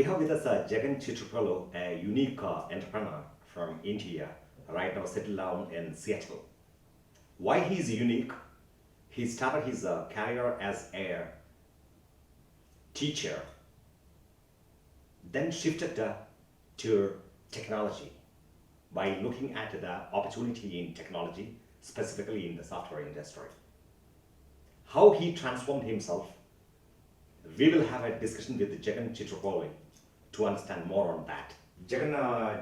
We have with us Jagan Chitiprolu, a unique entrepreneur from India, right now settled down in Seattle. Why he is unique? He started his career as a teacher, then shifted to technology by looking at the opportunity in technology, specifically in the software industry. How he transformed himself, we will have a discussion with Jagan Chitiprolu to understand more on that. Jagan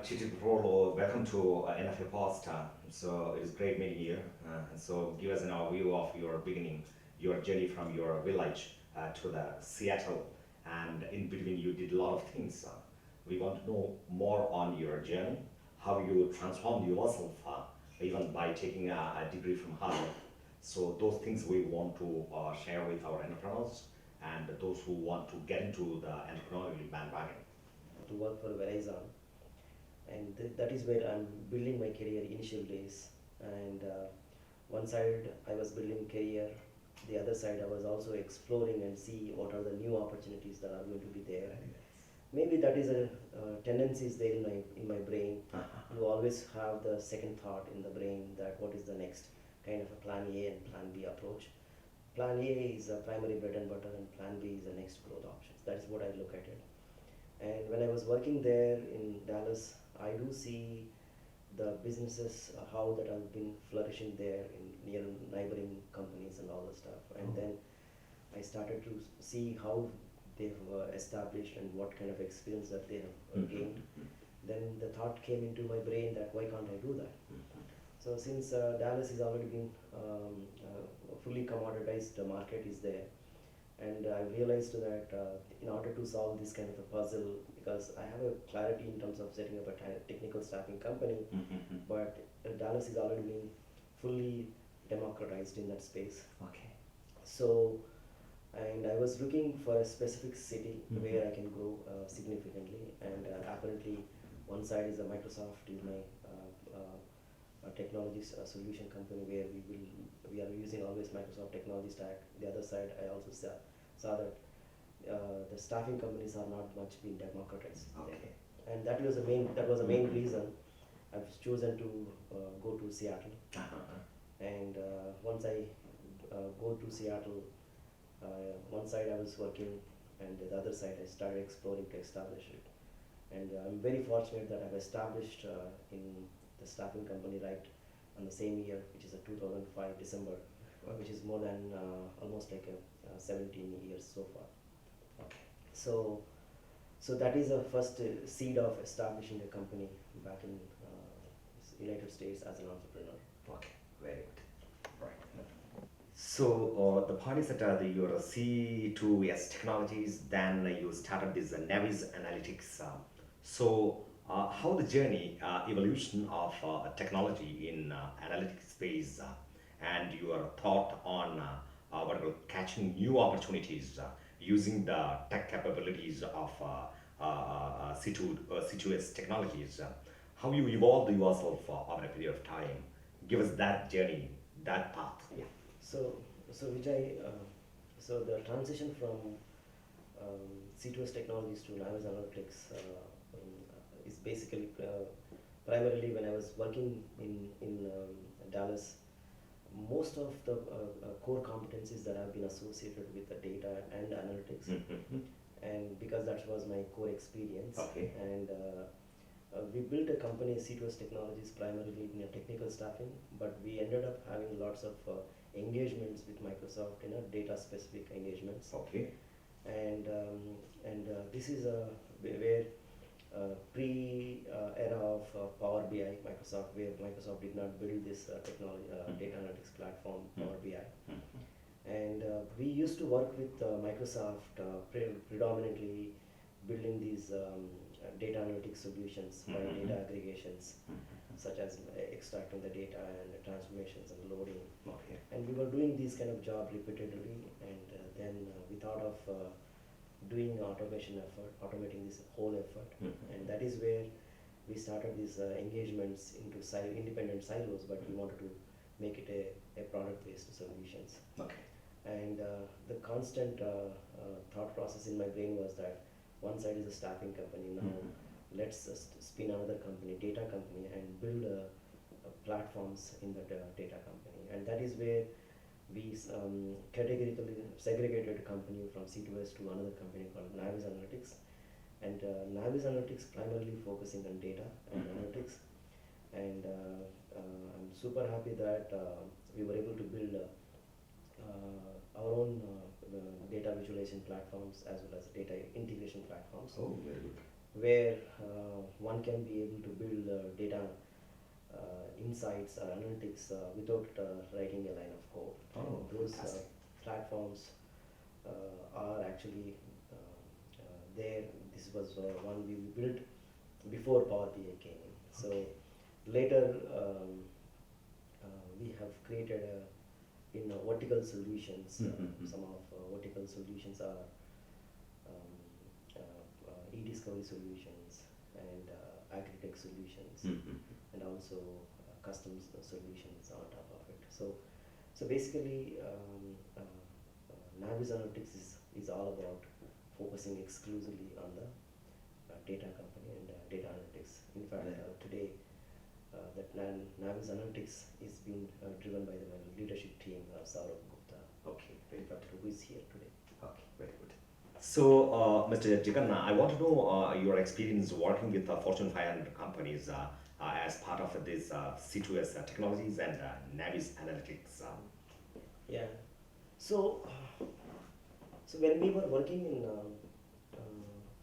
Chitiprolu, welcome to NFA Post. So it is great meeting you. So give us an overview of your beginning, your journey from your village to the Seattle, and in between you did a lot of things. We want to know more on your journey, how you transformed yourself, even by taking a degree from Harvard. So those things we want to share with our entrepreneurs and those who want to get into the entrepreneurial bandwagon. To work for Verizon, and that is where I'm building my career initial days. And one side I was building career, the other side I was also exploring and see what are the new opportunities that are going to be there. Maybe that is a tendency is there in my brain. You always have the second thought in the brain that what is the next kind of a plan A and plan B approach. Plan A is a primary bread and butter, and plan B is the next growth options. That is what I look at it. And when I was working there in Dallas, I do see the businesses, how that have been flourishing there in near neighboring companies and all the stuff. And then I started to see how they've established and what kind of experience that they have gained. Then the thought came into my brain that why can't I do that? So since Dallas has already been fully commoditized, the market is there. And I realized that in order to solve this kind of a puzzle, because I have a clarity in terms of setting up a technical staffing company, but Dallas is already being fully democratized in that space. Okay. So, and I was looking for a specific city where I can grow significantly. And apparently, one side is a Microsoft, is my technology solution company where we are using always Microsoft technology stack. The other side, I also saw that the staffing companies are not much being democratized. Okay. And that was the main reason I've chosen to go to Seattle. And once I go to Seattle, one side I was working, and the other side I started exploring to establish it. And I'm very fortunate that I've established in the staffing company right on the same year, which is a 2005 December, which is more than almost like 17 years so far. Okay. So that is the first seed of establishing a company back in United States as an entrepreneur. Okay, very good. Right. So the point is that your C2S Technologies, then you started this Naviz Analytics. How the journey, evolution of technology in analytics space and your thought on catching new opportunities using the tech capabilities of C2S Technologies, how you evolved yourself over a period of time. Give us that journey, that path. Yeah. So Vijay, so the transition from C2S Technologies to Naviz Analytics is basically primarily when I was working in Dallas. Most of the core competencies that have been associated with the data and analytics, and because that was my core experience. Okay. And we built a company, C2S Technologies, primarily in technical staffing, but we ended up having lots of engagements with Microsoft, data specific engagements. Okay. And this is where pre-era of Power BI, Microsoft, where Microsoft did not build this technology, data analytics platform, Power BI. And we used to work with Microsoft predominantly building these data analytics solutions by data aggregations, such as extracting the data and the transformations and loading. Okay. And we were doing this kind of job repeatedly, and then we thought of doing automation effort, automating this whole effort. And that is where we started these engagements into independent silos, but we wanted to make it a product-based solutions. Okay. And the constant thought process in my brain was that one side is a staffing company. Now let's spin another company, data company, and build platforms in the data company. And that is where we categorically segregated a company from C2S to another company called Naviz Analytics. And Naviz Analytics primarily focusing on data and analytics. And I'm super happy that we were able to build our own data visualization platforms as well as data integration platforms. Oh, very good. Where one can be able to build data insights or analytics without writing a line of code. Oh, those fantastic. platforms are actually there. This was one we built before Power BI came in. So later we have created in vertical solutions. Some of vertical solutions are e-discovery solutions and agri-tech solutions, and also custom solutions on top of it. So basically, Naviz Analytics is all about focusing exclusively on the data company and data analytics. In fact, today that Naviz Analytics is being driven by the leadership team, Saurabh Gupta, Okay, very good. who is here today. Okay, very good. So, Mr. Jagan, I want to know your experience working with Fortune 500 companies as part of this C2S Technologies and Naviz Analytics. Yeah. So, so when we were working in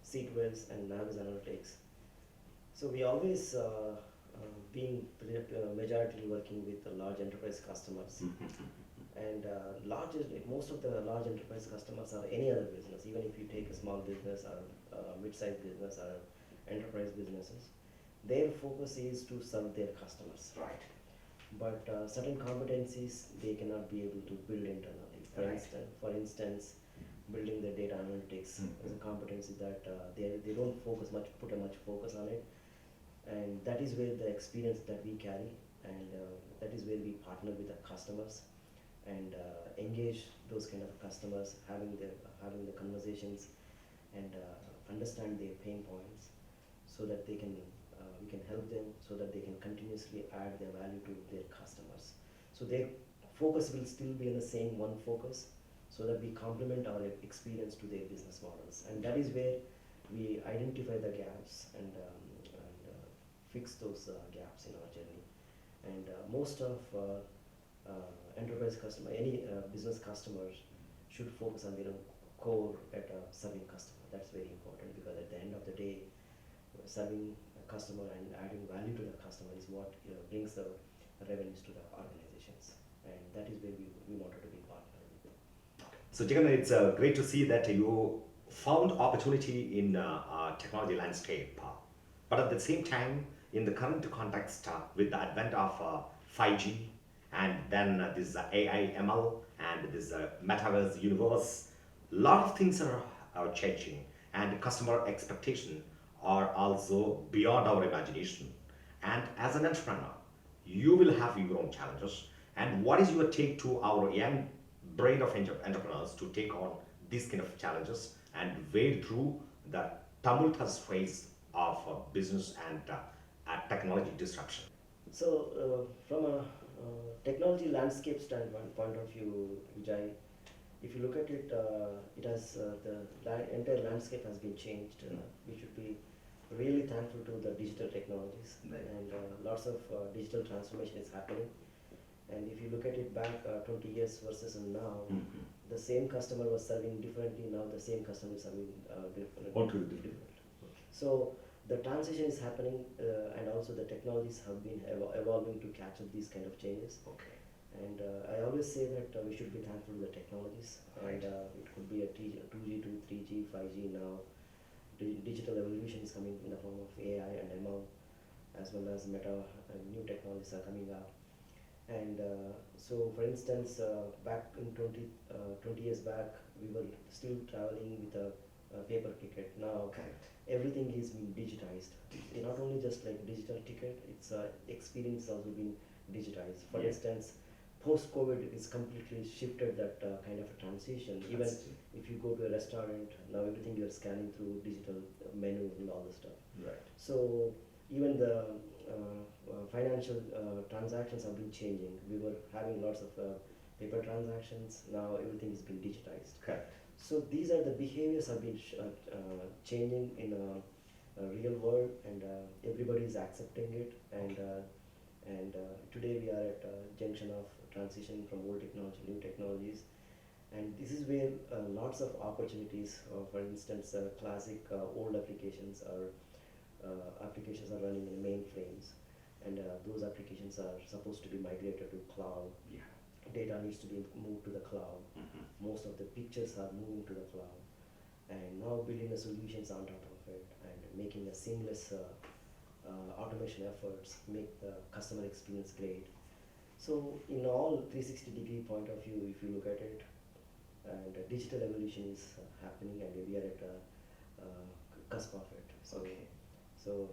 C2S and Naviz Analytics, so we always been majority working with large enterprise customers. And most of the large enterprise customers are any other business. Even if you take a small business or mid-sized business or enterprise businesses, their focus is to serve their customers. Right. But certain competencies they cannot be able to build internally. Right. For instance, building the data analytics is a competency that they don't put a much focus on it, and that is where the experience that we carry, and that is where we partner with the customers and engage those kind of customers, having the conversations and understand their pain points, so that we can help them, so that they can continuously add their value to their customers. So their focus will still be on the same one focus, so that we complement our experience to their business models, and that is where we identify the gaps and fix those gaps in our journey. And most of enterprise customer, any business customers should focus on their own core at serving customer. That's very important, because at the end of the day, serving a customer and adding value to the customer is what brings the revenues to the organizations, and that is where we wanted to be partner with. So, Jagan, it's great to see that you found opportunity in technology landscape, but at the same time, in the current context, with the advent of 5G and then this AI, ML, and this metaverse universe, a lot of things are changing, and customer expectation are also beyond our imagination. And as an entrepreneur, you will have your own challenges. And what is your take to our young brain of entrepreneurs to take on these kind of challenges and wade through the tumultuous phase of business and technology disruption? So from a technology landscape standpoint point of view, Vijay, if you look at it, it has the entire landscape has been changed. We should be really thankful to the digital technologies, Right. and lots of digital transformation is happening. And if you look at it back 20 years versus now, the same customer was serving differently. Now the same customer is serving different. So the transition is happening, and also the technologies have been evolving to catch up these kind of changes. Okay. And I always say that we should be thankful to the technologies. Right. And it could be a 2G to 3G, 5G now. Digital evolution is coming in the form of AI and ML, as well as meta and new technologies are coming up. And so, for instance, back in 20 years back, we were still traveling with a paper ticket. Now, Correct. everything is being digitized. Not only just like digital ticket, it's experience also being digitized. For Yeah. instance, post-COVID it's completely shifted that kind of a transition. Even if you go to a restaurant now, everything you're scanning through digital menu and all the stuff. Right. So even the financial transactions have been changing. We were having lots of paper transactions. Now everything is being digitized. Correct. So these are the behaviors have been changing in a real world, and everybody is accepting it. And today we are at a junction of transition from old technology to new technologies, and this is where lots of opportunities. For instance, classic old applications are running in mainframes, and those applications are supposed to be migrated to cloud. Yeah. Data needs to be moved to the cloud. Mm-hmm. Most of the pictures are moving to the cloud, and now building the solutions on top of it and making a seamless automation efforts make the customer experience great. So in all 360-degree point of view, if you look at it, and digital evolution is happening, and we are at a cusp of it. So, Okay. so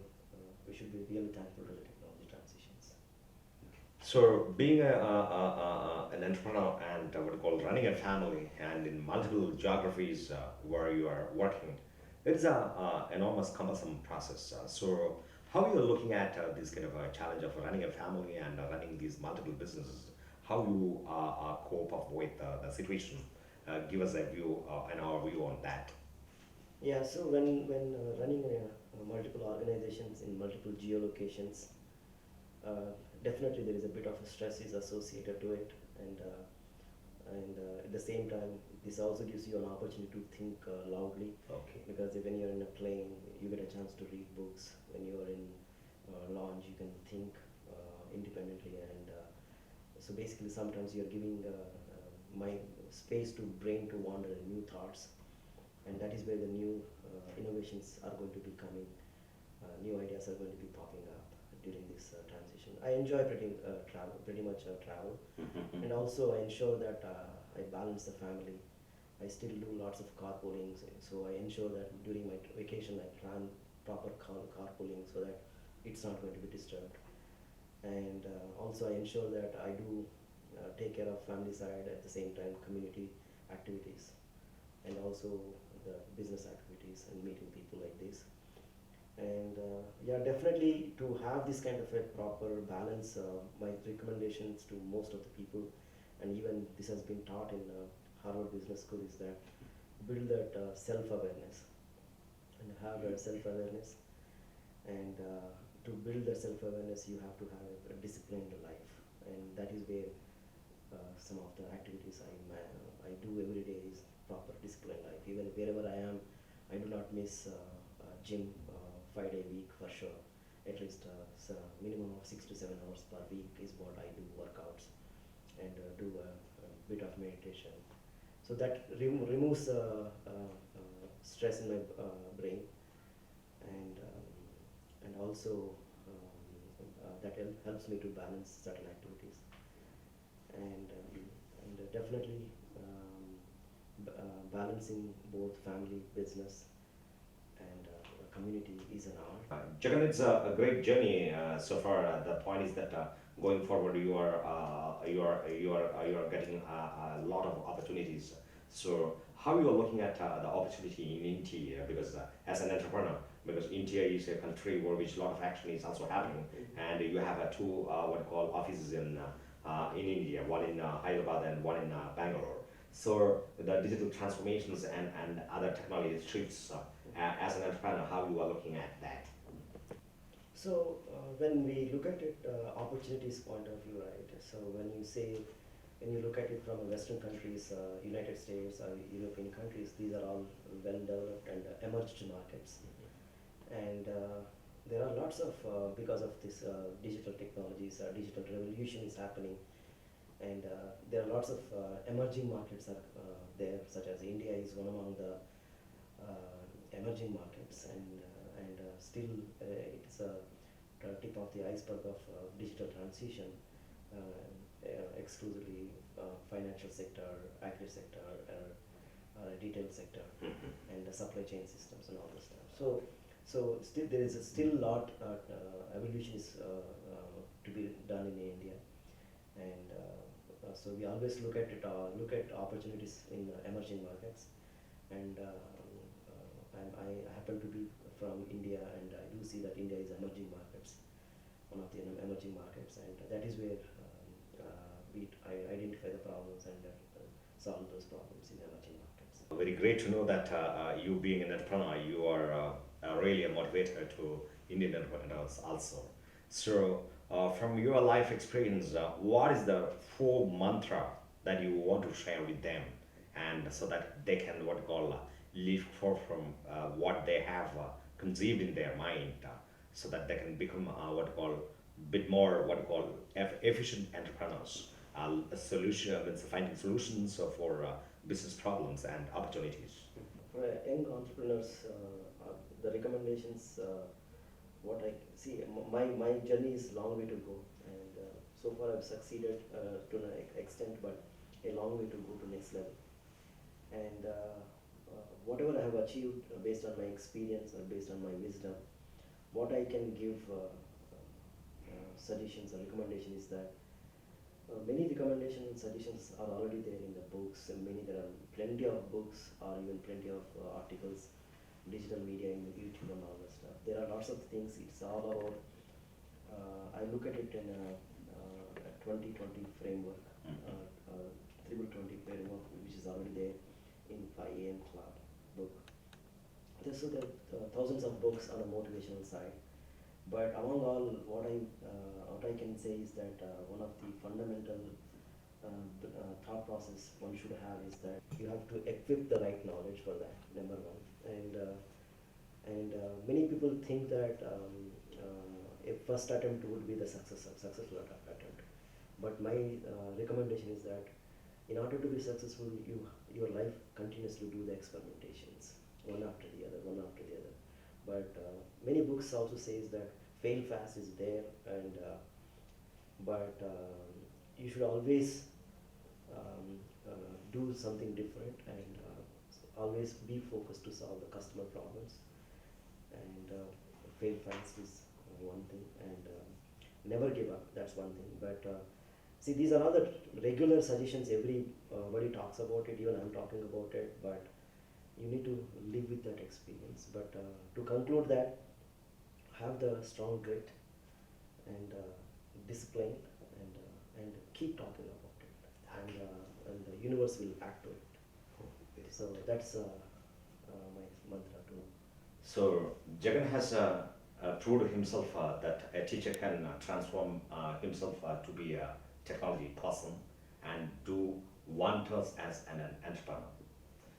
we should be really thankful to the technology transitions. So, being an entrepreneur and what you call running a family and in multiple geographies where you are working, it's a enormous cumbersome process. So, how you are looking at this kind of a challenge of running a family and running these multiple businesses? How you cope up with the situation? Give us a view and our view on that. Yeah, so when running multiple organizations in multiple geolocations, definitely there is a bit of a stress is associated to it, and at the same time, this also gives you an opportunity to think loudly. Okay. Because when you're in a plane, you get a chance to read books. When you're in lounge, you can think independently, and so basically, sometimes you're giving my space to brain to wander in new thoughts, and that is where the new innovations are going to be coming. New ideas are going to be popping up during this transition. I enjoy pretty much travel, and also I ensure that I balance the family. I still do lots of carpooling, so I ensure that during my vacation I plan proper carpooling so that it's not going to be disturbed. And also I ensure that I do take care of family side, at the same time community activities, and also the business activities and meeting people like this. And yeah, definitely to have this kind of a proper balance, my recommendations to most of the people, and even this has been taught in Harvard Business School, is that build that self-awareness and have that self-awareness. And to build that self-awareness, you have to have a disciplined life, and that is where some of the activities I do every day is proper disciplined life. Even wherever I am, I do not miss gym 5 day week for sure. At least so minimum of 6 to 7 hours per week is what I do workouts, and do a bit of meditation. So that removes stress in my brain, and also that helps me to balance certain activities, and definitely balancing both family, business, and community is an art. Jagan, it's a great journey so far. The point is that going forward, you are getting a lot of opportunities. So, how you are looking at the opportunity in India? Because as an entrepreneur, because India is a country where which a lot of action is also happening, and you have two what you call offices in India, one in Hyderabad and one in Bangalore. So the digital transformations and other technology shifts, as an entrepreneur, how you are looking at that? So when we look at it, opportunities point of view, right? So when you look at it from Western countries, United States or European countries, these are all well developed and emerged markets, and there are lots of because of this digital technologies, digital revolution is happening, and there are lots of emerging markets are there, such as India is one among the emerging markets, and still it's a tip of the iceberg of digital transition, exclusively financial sector, agri sector, retail sector, and the supply chain systems and all this stuff. So still there is still a lot evolution is to be done in India, and So we always look at it, look at opportunities in emerging markets, and I happen to be from India, and I do see that India is emerging markets, one of the emerging markets, and that is where I identify the problems and solve those problems in emerging markets. Very great to know that you being an entrepreneur, you are really a motivator to Indian entrepreneurs also. So, from your life experience, what is the four mantra that you want to share with them, and so that they can what you call live forth from what they have conceived in their mind, so that they can become what you call bit more what you call efficient entrepreneurs, a solution means finding solutions for business problems and opportunities. For young entrepreneurs, the recommendations, what I see, my journey is long way to go, and so far I've succeeded to an extent, but a long way to go to next level. And whatever I have achieved based on my experience or based on my wisdom, what I can give suggestions or recommendation is that many recommendations and suggestions are already there in the books, and there are plenty of books or even plenty of articles, digital media in YouTube and all that stuff. There are lots of things. It's all about. I look at it in a 2020 framework, triple 20 framework, which is already there in 5 AM Club book. So there are thousands of books on the motivational side. But among all, what I can say is that one of the fundamental thought process one should have is that you have to equip the right knowledge for that. Number one, and many people think that a first attempt would be the successful attempt. But my recommendation is that in order to be successful, your life continuously do the experimentations, one after the other, one after the other. But many books also says that fail fast is there, and but you should always do something different, and always be focused to solve the customer problems. And fail fast is one thing, and never give up. That's one thing. But see, these are all the regular suggestions. Everybody talks about it. Even I'm talking about it. But you need to live with that experience. But to conclude that, have the strong grit and discipline, and keep talking about it, and the universe will act to it. So that's my mantra too. So Jagan has proved himself that a teacher can transform himself to be a technology person and do wonders as an entrepreneur.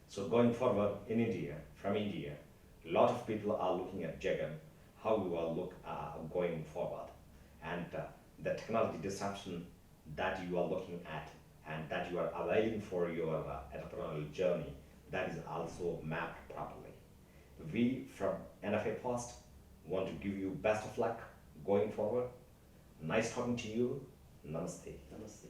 So going forward in India, from India, a lot of people are looking at Jagan, how you will look going forward, and the technology disruption that you are looking at and that you are availing for your entrepreneurial journey, that is also mapped properly. We from NFA Post want to give you best of luck going forward. Nice talking to you. Namaste. Namaste.